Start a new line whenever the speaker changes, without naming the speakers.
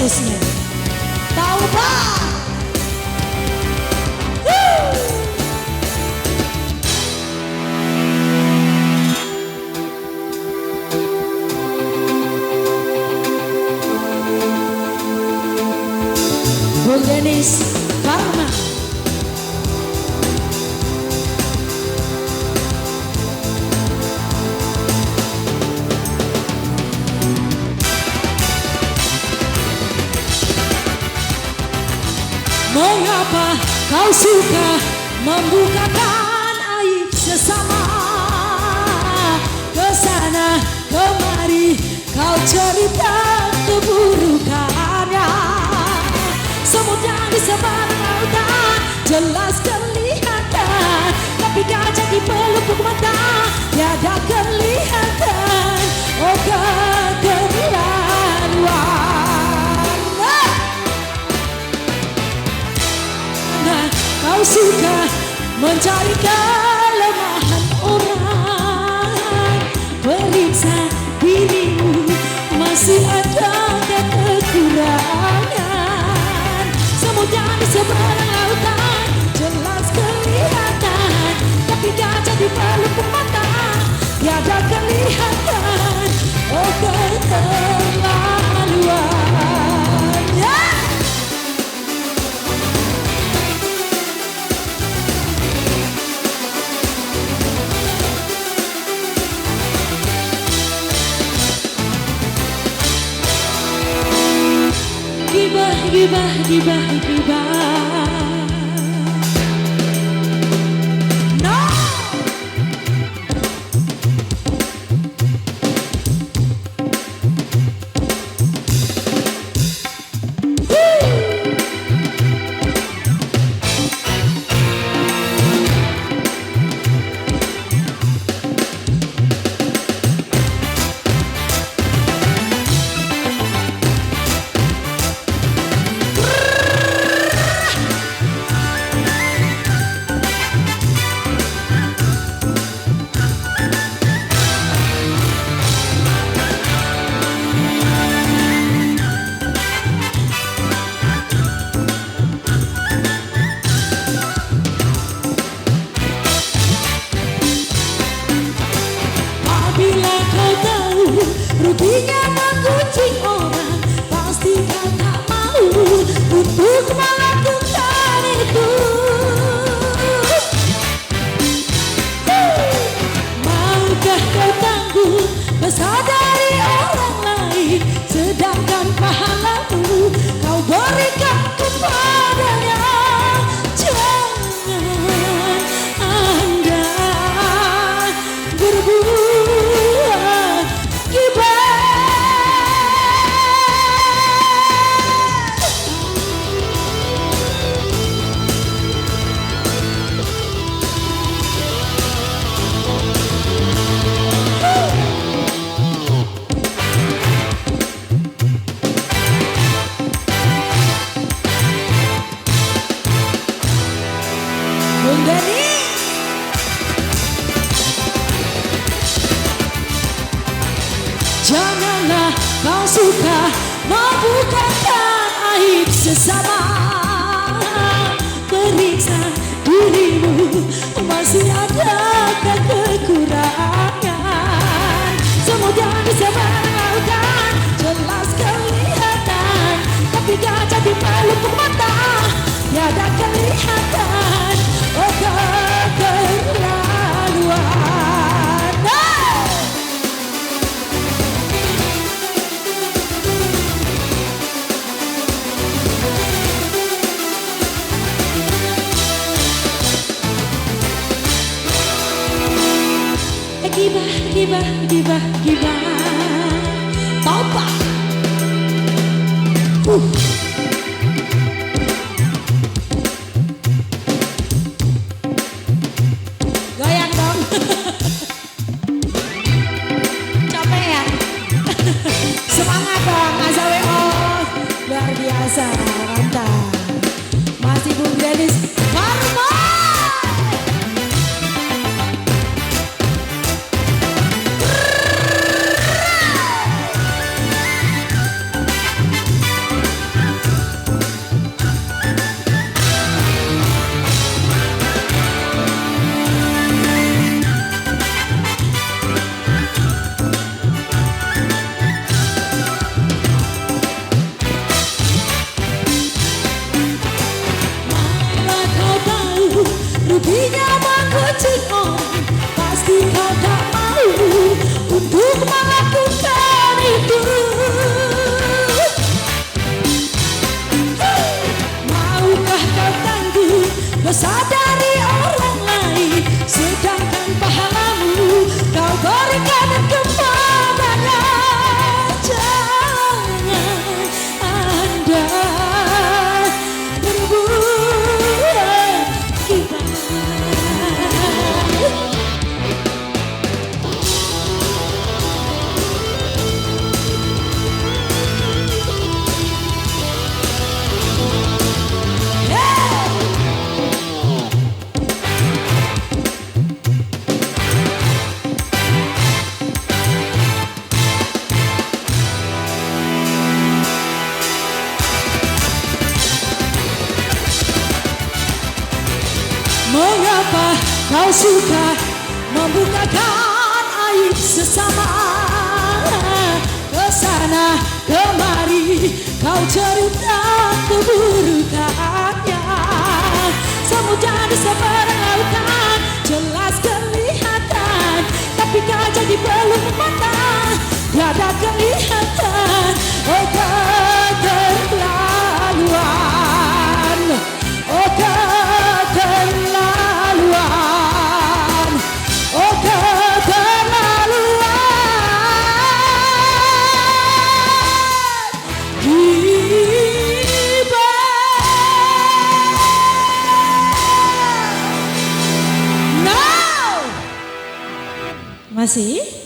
khususnya. Tahu Pak? Bung Denis Karma. Mengapa kau suka membukakan aib sesama? Kesana kemari kau cerita keburukannya. Semut yang di seberang lautan jelas kelihatan, tapi kaca di pelupuk mata tiada kelihatan. Oh keterlaluan. Nah, kau suka mencari kelemahan orang, periksa dirimu masih ada kekurangan. Semutnya di seberang lautan jelas kelihatan, tapi kaca di pelupuk mata tiada kelihatan. Oh keterlaluan. Yeah! Gibah, gibah, gibah, gibah. No! Bila kau tahu ruginya menggunjing orang, pasti kau tak mau untuk melakukan itu. Maukah kau tanggung besar dari orang lain, sedangkan pahalamu kau berikan kepadanya? Jangan Anda berbuat Bung Denis. Janganlah kau suka membukakan aib sesama. Periksa dirimu masih ada kekurangan. Semut yang di seberang lautan jelas kelihatan, tapi kaca di pelupuk mata tiada kelihatan. Oh keterlaluan. Gibah, gibah, gibah, gibah. Topa. Goyang dong. Capek ya? Semangat dong, AZWO. Luar biasa, mantap. Masih Bung Denis Karma. dosa dari orang lain, sedangkan pahalamu kau berikan kepadanya. Jangan Anda berbuat gila. Mengapa kau suka membukakan aib sesama? Kesana kemari kau cerita keburukannya. Semudah di seberang lautan jelas kelihatan, tapi kaca di belum mata tiada kelihatan. Oh keterlaluan, oh keterlaluan, oh keterlaluan. Gibah. Now. Masih?